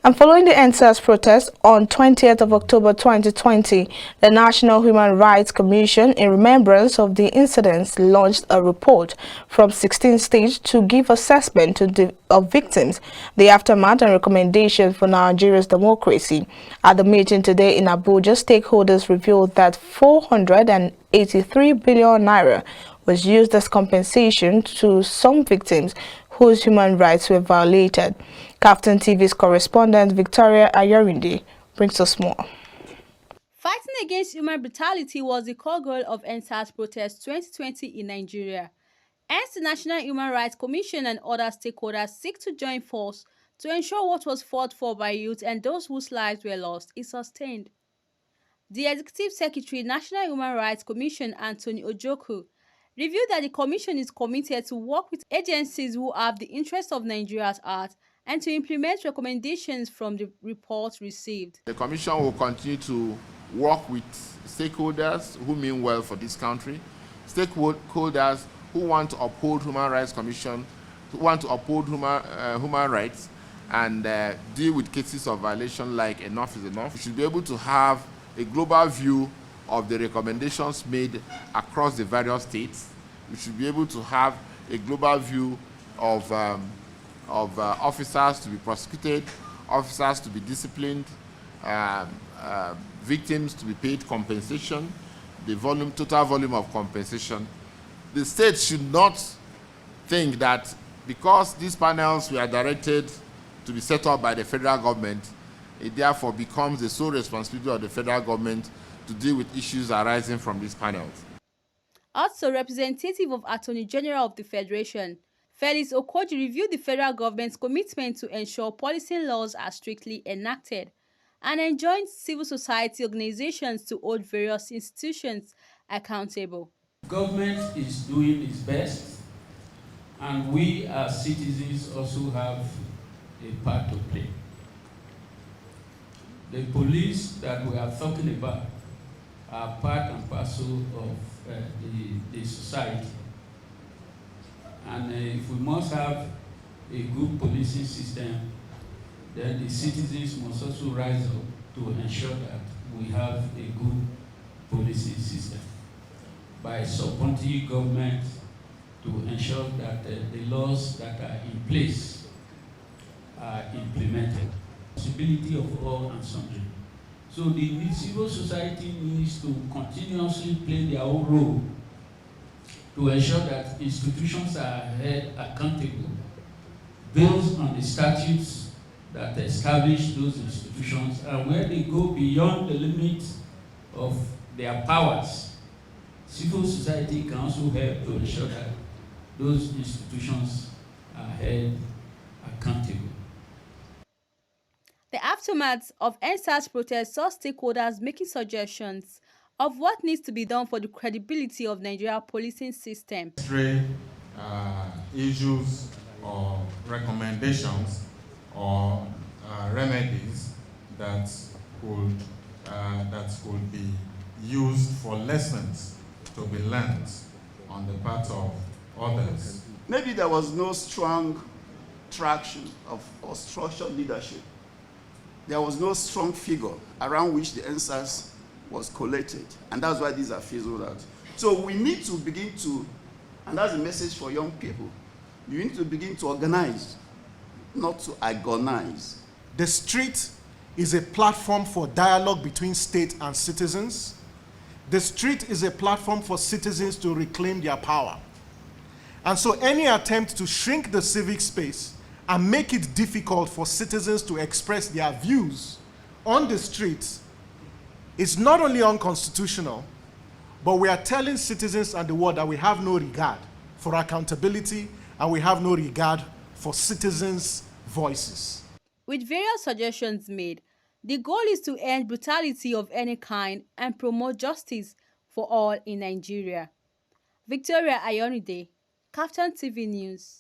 And following the ENDSARS protest on 20th of October 2020, the National Human Rights Commission, in remembrance of the incidents, launched a report from 16 states to give assessment of victims, the aftermath and recommendations for Nigeria's democracy. At the meeting today in Abuja, stakeholders revealed that 483 billion naira was used as compensation to some victims whose human rights were violated. KAFTAN TV's correspondent Victoria Ayorinde brings us more. Fighting against human brutality was the core goal of ENDSARS protest 2020 in Nigeria. Hence, the National Human Rights Commission and other stakeholders seek to join force to ensure what was fought for by youth and those whose lives were lost is sustained. The Executive Secretary, National Human Rights Commission, Anthony Ojoku, revealed that the Commission is committed to work with agencies who have the interests of Nigeria's heart and to implement recommendations from the report received. The Commission will continue to work with stakeholders who mean well for this country, stakeholders who want to uphold human rights commission, who want to uphold human rights and deal with cases of violation like enough is enough. We should be able to have a global view of the recommendations made across the various states. We should be able to have a global view of officers to be prosecuted, officers to be disciplined, victims to be paid compensation, the total volume of compensation. The states should not think that because these panels were directed to be set up by the federal government, it therefore becomes the sole responsibility of the federal government to deal with issues arising from these panels. Also, representative of Attorney General of the Federation, Felix Okoji, reviewed the federal government's commitment to ensure policy laws are strictly enacted and enjoined civil society organizations to hold various institutions accountable. Government is doing its best, and we as citizens also have a part to play. The police that we are talking about are part and parcel of the society. And if we must have a good policing system, then the citizens must also rise up to ensure that we have a good policing system by supporting government to ensure that the laws that are in place are implemented. Possibility of all and sundry. So the civil society needs to continuously play their own role to ensure that institutions are held accountable based on the statutes that establish those institutions, and where they go beyond the limits of their powers, civil society can also help to ensure that those institutions are held accountable. The aftermath of ENDSARS protests saw stakeholders making suggestions of what needs to be done for the credibility of Nigeria's policing system. Issues or recommendations or remedies that could be used for lessons to be learned on the part of others. Maybe there was no strong traction or structured leadership. There was no strong figure around which the ENDSARS was collated, and that's why these are fizzled out. So we need to begin to, and that's a message for young people, you need to begin to organize, not to agonize. The street is a platform for dialogue between state and citizens. The street is a platform for citizens to reclaim their power. And so any attempt to shrink the civic space and make it difficult for citizens to express their views on the streets is not only unconstitutional, but we are telling citizens and the world that we have no regard for accountability and we have no regard for citizens' voices. With various suggestions made, the goal is to end brutality of any kind and promote justice for all in Nigeria. Victoria Ayorinde, KAFTAN TV News.